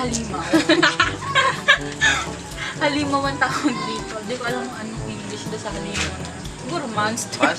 halimaw. Halimaw ang tawag dito. Hindi ko alam kung anong English doon sa halimaw. Siguro monster.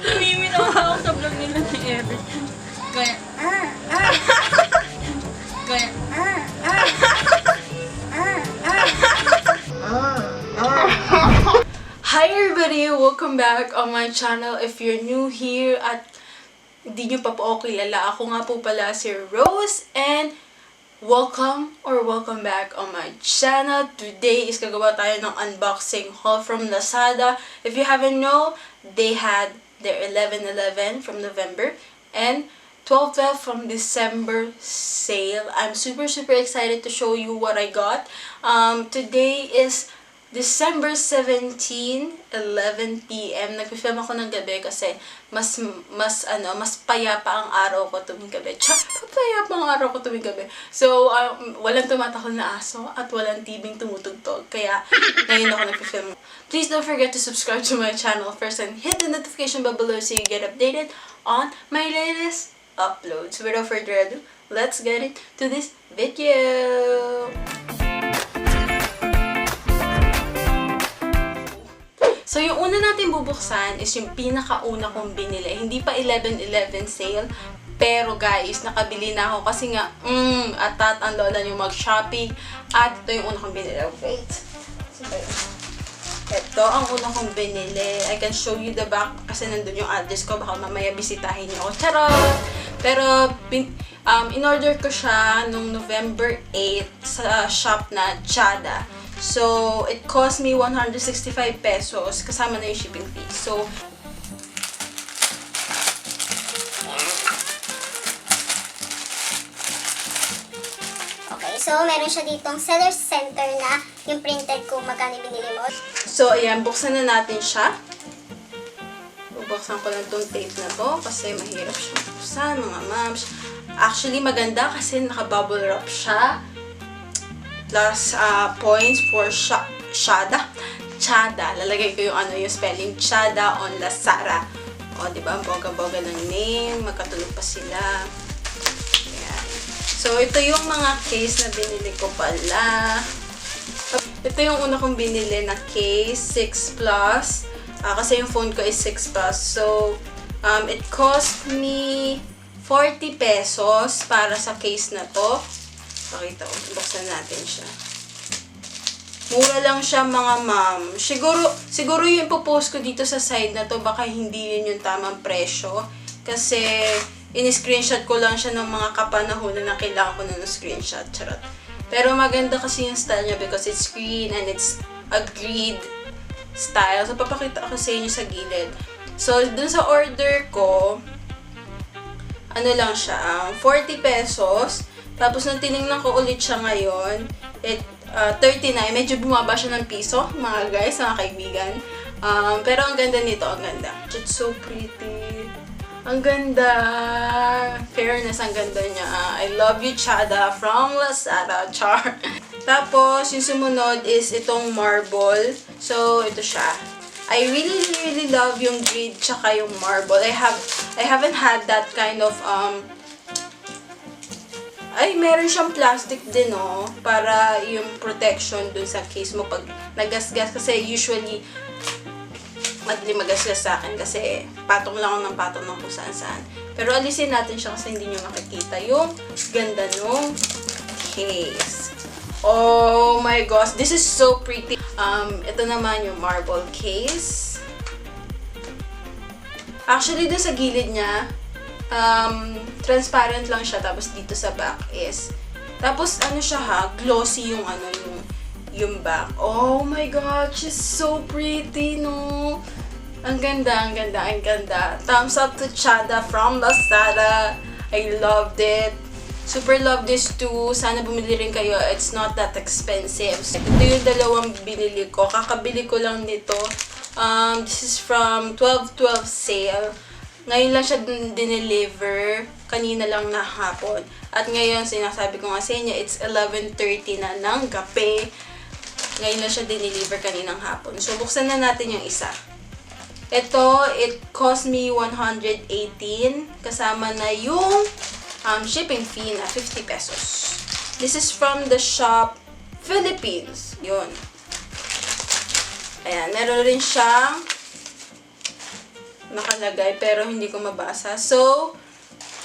Lumiminaw ako sa vlog nila ni Eric. Kaya, kaya, Hi everybody! Welcome back on my channel. If you're new here at hindi nyo pa po ako kilala, ako nga po pala si Rose and welcome back on my channel. Today is gagawa tayo ng unboxing haul from Lazada. If you haven't know, they had their 11/11 from November and 12/12 from December sale. I'm super excited to show you what I got. Today is December 17, 11 PM. Nagpi-film ako ng gabi kasi mas payapa ang araw ko tuwing gabi. Payapa ang araw ko tuwing gabi. So, walang tumatakol na aso at walang tibing tumutugtog. Kaya, ngayon ako nagpi-film. Please don't forget to subscribe to my channel first and hit the notification bell below so you get updated on my latest uploads. Without further ado, let's get into this video! So, yung una natin bubuksan is yung pinakauna kong binili. Hindi pa 11/11 sale. Pero guys, nakabili na ako kasi nga, atat ang lola yung mag-shopping. At ito yung una kong binili. Wait. So, ito ang una kong binili. I can show you the back kasi nandun yung address ko. Baka mamaya bisitahin niyo ako. Charot! Pero, in-order ko siya nung November 8 sa shop na CHADA. So, it cost me 165 pesos kasama na yung shipping fee. So, okay, so meron siya ditong seller's center na yung printed kung magkano binili mo. So, ayan, buksan na natin siya. Bubuksan ko lang itong tape na to kasi mahirap siya buksan, mga mams. Actually, maganda kasi naka-bubble wrap siya. Plus, points for CHADA. CHADA. Lalagay ko yung spelling CHADA on Lazada. O, diba? Ang boga-boga ng name. Magkatulog pa sila. Ayan. So, ito yung mga case na binili ko pala. Ito yung una kong binili na case, 6 Plus. Kasi yung phone ko is 6 Plus. So, it cost me 40 pesos para sa case na to. Pakita ko. Buksan natin siya. Mura lang siya, mga ma'am. Siguro yung ipopost ko dito sa side na to, baka hindi yun yung tamang presyo. Kasi, in-screenshot ko lang siya ng mga kapanahonan na kailangan ko na ng screenshot. Charot. Pero maganda kasi yung style niya because it's green and it's a grid style. So, papakita ko sa inyo sa gilid. So, dun sa order ko, ano lang siya, 40 pesos. Tapos, nung tinignan ko ulit siya ngayon, 39. Medyo bumaba siya ng piso, mga guys, mga kaibigan. Pero ang ganda nito, ang ganda. It's so pretty. Ang ganda. Fairness, ang ganda niya. I love you, CHADA from Lazada. Char. Tapos, yung sumunod is itong marble. So, ito siya. I really love yung grid tsaka yung marble. I haven't had that kind of, ay, meron siyang plastic din, no? Para yung protection dun sa case mo pag nagasgas. Kasi usually, madaling magasgas sa akin kasi patong lang ako ng patong ng kung saan-saan. Pero alisin natin siya kasi hindi nyo makikita yung ganda nung case. Oh my gosh, this is so pretty. Ito naman yung marble case. Actually, dun sa gilid niya, transparent lang siya, tapos dito sa back is, tapos ano siya ha, glossy yung back. Oh my god, she's so pretty, no? Ang ganda, ang ganda, ang ganda. Thumbs up to CHADA from Lazada. I loved it. Super love this too. Sana bumili rin kayo. It's not that expensive. Ito yung dalawang binili ko. Kakabili ko lang nito. This is from 12/12 sale. Ngayon lang siya dineliver. Kanina lang na hapon. At ngayon, sinasabi ko nga sa inyo, it's 11:30 na ng gabi. Ngayon lang siya dineliver kaninang hapon. So, buksan na natin yung isa. Ito, it cost me 118 kasama na yung shipping fee na 50 pesos. This is from the shop Philippines. Yun. Ayan, meron rin siyang nakalagay pero hindi ko mabasa. So,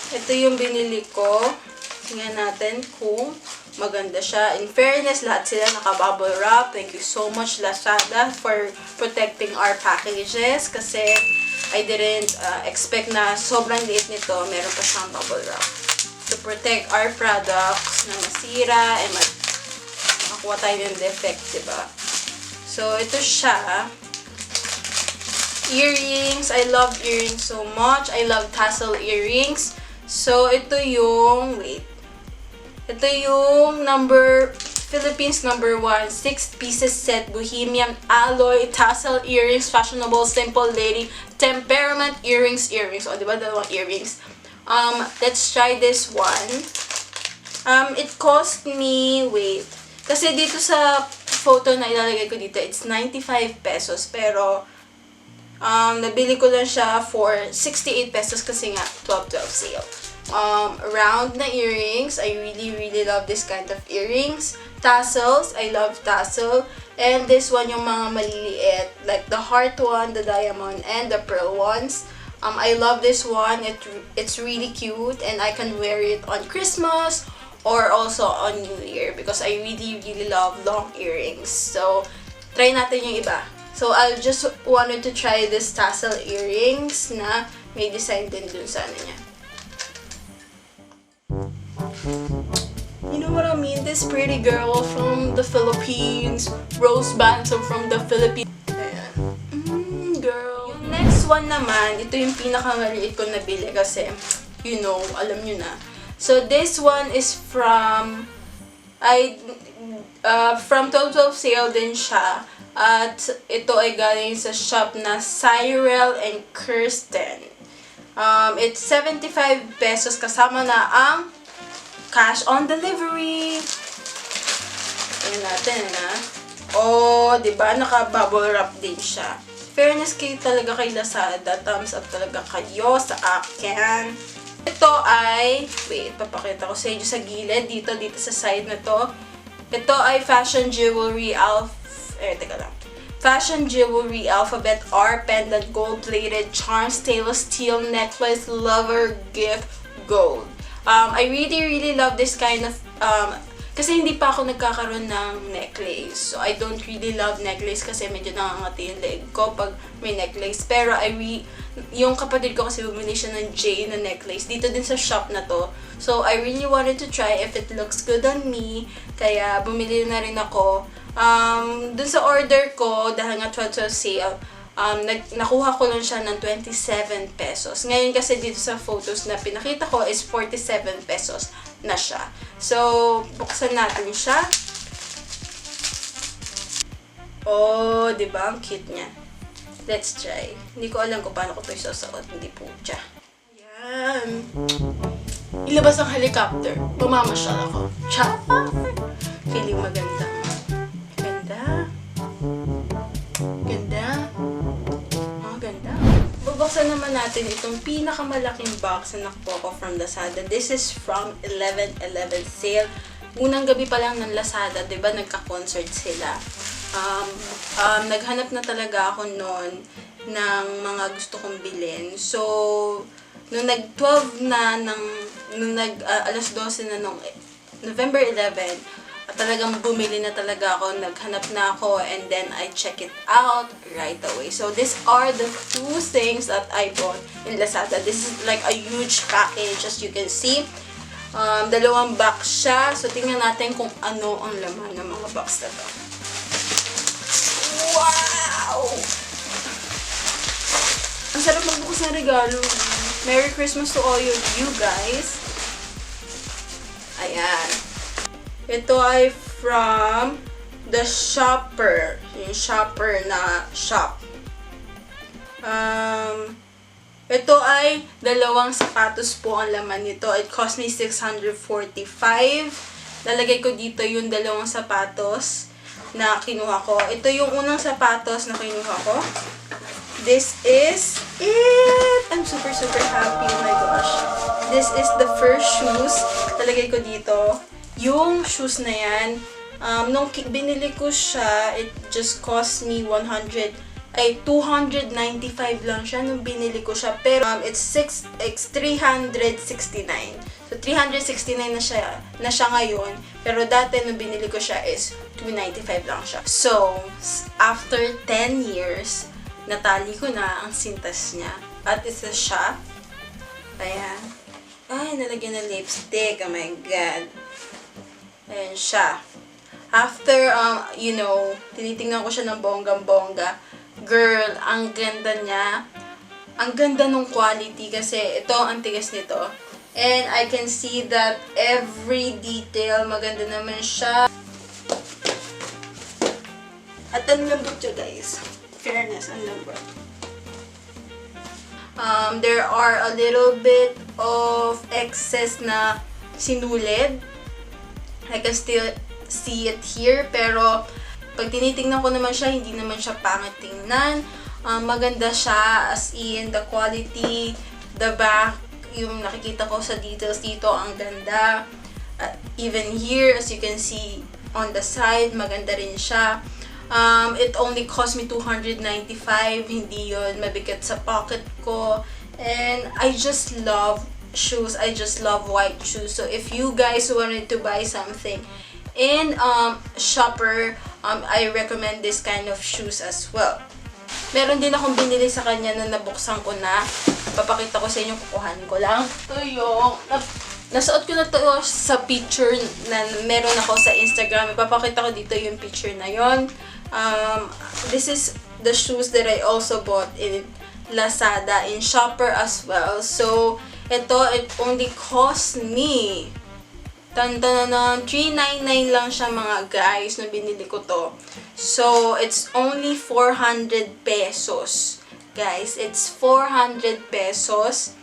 ito yung binili ko. Tingnan natin kung maganda siya. In fairness, lahat sila naka-bubble wrap. Thank you so much, Lazada, for protecting our packages. Kasi I didn't expect na sobrang liit nito. Meron pa siyang bubble wrap. To protect our products na masira and makakuha tayo ng defect, diba? So, ito siya. Earrings. I love earrings so much. I love tassel earrings. So, ito yung, ito yung Philippines number 1, 6 pieces set, Bohemian alloy, tassel earrings, fashionable, simple lady, temperament earrings. O, diba? Dalawang earrings. Let's try this one. It cost me, kasi dito sa photo na ilalagay ko dito, it's 95 pesos, pero, nabili ko lang siya for 68 pesos kasi nga 12/12 sale. Round na earrings. I really love this kind of earrings. Tassels. I love tassel. And this one yung mga maliliit. Like the heart one, the diamond, and the pearl ones. I love this one. It's really cute. And I can wear it on Christmas or also on New Year because I really love long earrings. So, try natin yung iba. So, I just wanted to try this tassel earrings na may design din dun sa ano niya. You know what I mean? This pretty girl from the Philippines. ROSEBANZON from the Philippines. Ayan. Girl. Yung next one naman, ito yung pinakamaliit ko nabili kasi, you know, alam nyo na. So, this one is from 12/12 sale din siya. At ito ay galing sa shop na Cyril and Kirsten. It's 75 pesos kasama na ang cash on delivery. Tingnan natin na. Oh, diba? Naka-bubble wrap din siya. Fairness kayo talaga kay Lazada. Thumbs up talaga kayo sa akin. Ito ay, papakita ko sa inyo sa gilid. Dito sa side na to. Ito ay fashion jewelry Fashion jewelry alphabet R pendant gold-plated charm stainless steel necklace lover gift gold. I really love this kind of kasi hindi pa ako nagkakaroon ng necklace. So I don't really love necklace kasi medyo nangangati yung leg ko pag may necklace. Pero yung kapatid ko kasi bumili siya ng J na necklace dito din sa shop na to. So I really wanted to try if it looks good on me. Kaya bumili na rin ako. Dun sa order ko, dahil nga 12/12 sale, nakuha ko lang siya ng 27 pesos. Ngayon kasi dito sa photos na pinakita ko is 47 pesos na siya. So, buksan natin siya. Oh, diba? Ang cute niya. Let's try. Hindi ko alam kung paano ko ito isasuot. Hindi po siya. Ayan. Ilabas ang helicopter. Pumamasyal ako. Cha! Feeling maganda. Bubuksan naman natin itong pinakamalaking box na nakuha ko from Lazada. This is from 11/11 sale. Unang gabi pa lang ng Lazada, diba, nagka-concert sila. Naghanap na talaga ako noon ng mga gusto kong bilhin. So, nung nag-12 na, alas 12 na nung November 11, talagang bumili na talaga ako, naghanap na ako, and then I check it out right away. So, these are the two things that I bought in Lazada. This is like a huge package, as you can see. Dalawang box siya. So, tingnan natin kung ano ang laman ng mga box na to. Wow! Ang sarap magbukas ng regalo. Merry Christmas to all of you guys. Ayan. Ito ay from the ShoePer. Yung ShoePer na shop. Ito ay dalawang sapatos po ang laman nito. It cost me 645. Lalagay ko dito yung dalawang sapatos na kinuha ko. Ito yung unang sapatos na kinuha ko. this is it! I'm super happy. Oh my gosh. This is the first shoes. Talagay ko dito. Yung shoes na yan, nung binili ko siya, it just cost me 295 lang siya nung binili ko siya. Pero it's 369. So 369 na siya ngayon. Pero dati nung binili ko siya is 295 lang siya. So after 10 years, natali ko na ang sintas niya. At isa siya. Ayan. Ay, nalagyan ng lipstick. Oh my God. Ayan siya. After, tinitingnan ko siya ng bonggang-bongga. Girl, ang ganda niya. Ang ganda ng quality kasi ito, ang tigas nito. And I can see that every detail, maganda naman siya. At ang lambot siya, guys. Fairness, ang lambot. There are a little bit of excess na sinulid. I can still see it here, pero pag tinitingnan ko naman siya, hindi naman siya pangit tingnan. Maganda siya, as in, the quality, the back, yung nakikita ko sa details dito, ang ganda. Even here, as you can see, on the side, maganda rin siya. It only cost me 295, hindi yun mabigat sa pocket ko. And I just love shoes. I just love white shoes. So if you guys wanted to buy something in ShoePer, I recommend this kind of shoes as well. Meron din akong binili sa kanya na nabuksan ko na. Papakita ko sa inyo, kukuhanin ko lang. Ito yung, nasuot ko na to sa picture na meron ako sa Instagram. Ipapakita ko dito yung picture na yon. This is the shoes that I also bought in Lazada, in ShoePer as well. So, ito, it only cost me $399 lang siya mga guys na binili ko to. So, it's only 400 pesos. Guys, it's 400 pesos.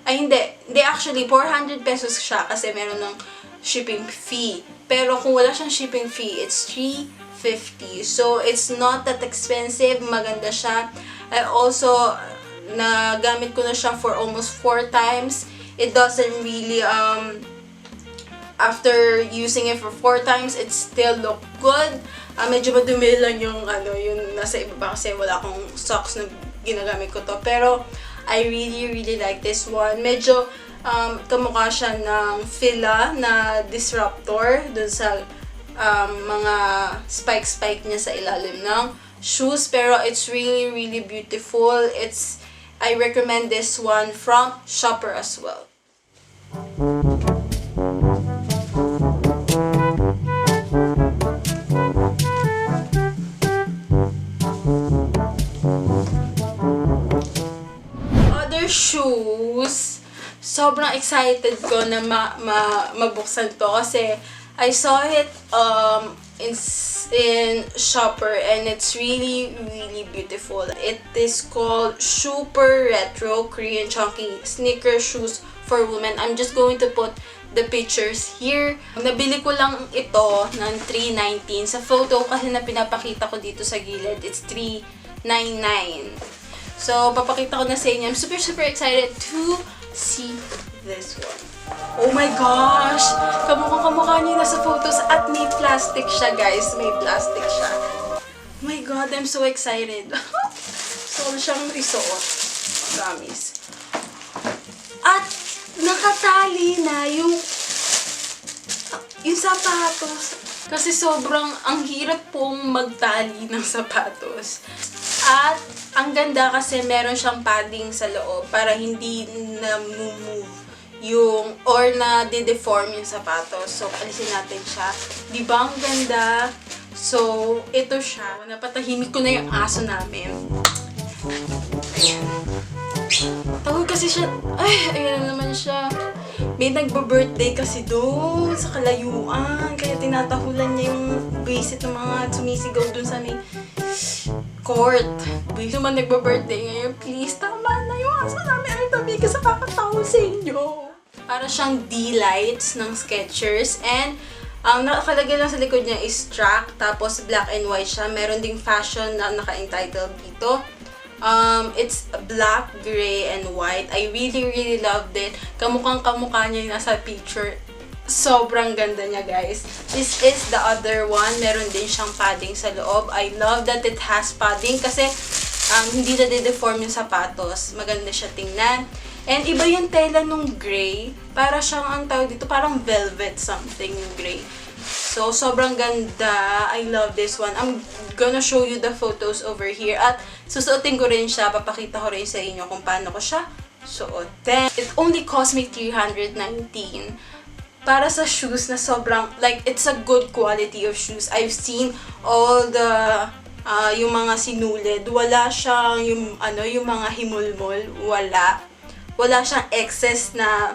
Ay, hindi actually, 400 pesos siya kasi meron ng shipping fee. Pero kung wala siyang shipping fee, it's $350. So, it's not that expensive. Maganda siya. I also, nagamit ko na siya for almost 4 times. It doesn't really, after using it for 4 times, it still look good. Medyo madumi lang yung nasa ibaba kasi wala akong socks na ginagamit ko to. Pero, I really like this one. Medyo, kamukha siya ng Fila na disruptor dun sa mga spike niya sa ilalim ng shoes. Pero, it's really beautiful. I recommend this one from ShoePer as well. Other shoes, sobrang excited ko na mabuksan to kasi I saw it in ShoePer and it's really beautiful. It is called ShoePer Retro Korean Chunky Sneaker Shoes for Women. I'm just going to put the pictures here. Nabili ko lang ito ng $319. Sa photo kasi na pinapakita ko dito sa gilid, it's $399. So, papakita ko na sa inyo. I'm super excited to see this one. Oh my gosh! Kamukha niya na sa photos at may plastic siya, guys. May plastic siya. Oh my God, I'm so excited. So, siyang isuot. Promise. At nakatali na yung sapatos. Kasi sobrang ang hirap pong magtali ng sapatos. At ang ganda kasi meron siyang padding sa loob para hindi na move yung or na de-deform yung sapatos. So, alisin natin siya. Di ba ang ganda? So, ito siya. Napatahimik ko na yung aso namin. Ayan. Tawag kasi siya. Ay, ayan na naman siya. May nagba-birthday kasi doon sa kalayuan. Kaya tinatahulan niya yung visit ng mga sumisigaw doon sa may court. Gusto man nagba-birthday ngayon, please, tama na yung aso namin. Ang tabi ka sa kakatawag sa inyo. Para siyang D-lights ng Skechers. And, ang nakalagay lang sa likod niya is track. Tapos, black and white siya. Meron ding fashion na naka-entitled dito. It's black, gray, and white. I really loved it. Kamukhang-kamukha niya yung nasa picture. Sobrang ganda niya, guys. This is the other one. Meron din siyang padding sa loob. I love that it has padding kasi hindi na de-deform yung sapatos. Maganda siya tingnan. And iba yung tela nung gray. Para siyang, ang tawag dito, parang velvet something yung gray. So, sobrang ganda. I love this one. I'm gonna show you the photos over here. At susuotin ko rin siya. Papakita ko rin sa inyo kung paano ko siya suotin. It only cost me $319. Para sa shoes na sobrang, like, it's a good quality of shoes. I've seen all the, yung mga sinulid. Wala siyang, yung mga himulmol. Wala siyang excess na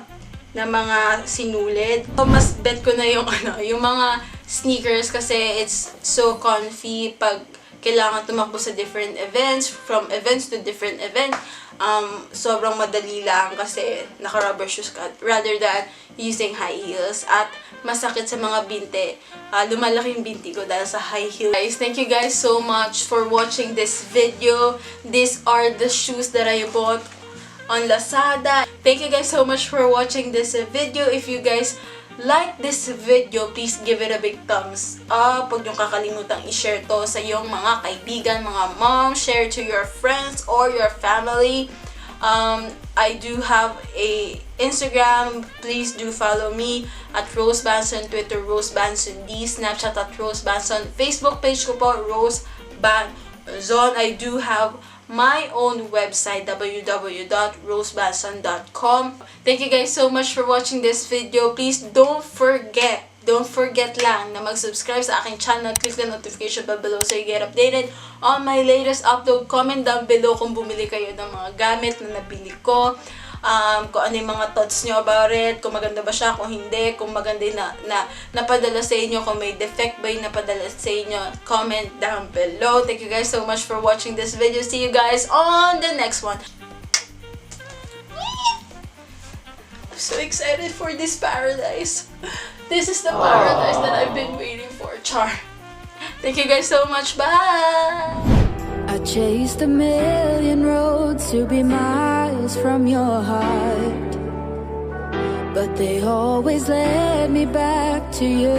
mga sinulid. So, mas bet ko na yung yung mga sneakers kasi it's so comfy pag kailangan tumakbo sa different events, from events to different event. Sobrang madali lang kasi naka-rubber shoes ka rather than using high heels. At masakit sa mga binti. Lumalaki yung binti ko dahil sa high heels. Guys, thank you guys so much for watching this video. These are the shoes that I bought on Lazada. Thank you guys so much for watching this video. If you guys like this video, please give it a big thumbs up. Huwag niyong kakalimutang i-share to sa iyong mga kaibigan, mga mom. Share to your friends or your family. I do have a Instagram. Please do follow me at ROSEBANZON, Twitter ROSEBANZON D, Snapchat at ROSEBANZON, Facebook page ko po ROSEBANZON. I do have my own website, www.rosebanzon.com. Thank you guys so much for watching this video. Please don't forget lang na mag-subscribe sa aking channel. Click the notification bell below so you get updated on my latest upload. Comment down below kung bumili kayo ng mga gamit na nabili ko. Kung ano yung mga thoughts nyo about it, kung maganda ba siya, kung hindi, kung maganda na napadala sa inyo, kung may defect ba yung napadala sa inyo, comment down below. Thank you guys so much for watching this video. See you guys on the next one. I'm so excited for this paradise. This is the paradise that I've been waiting for, Char. Thank you guys so much. Bye! I chased a million roads to be miles from your heart, but they always led me back to you.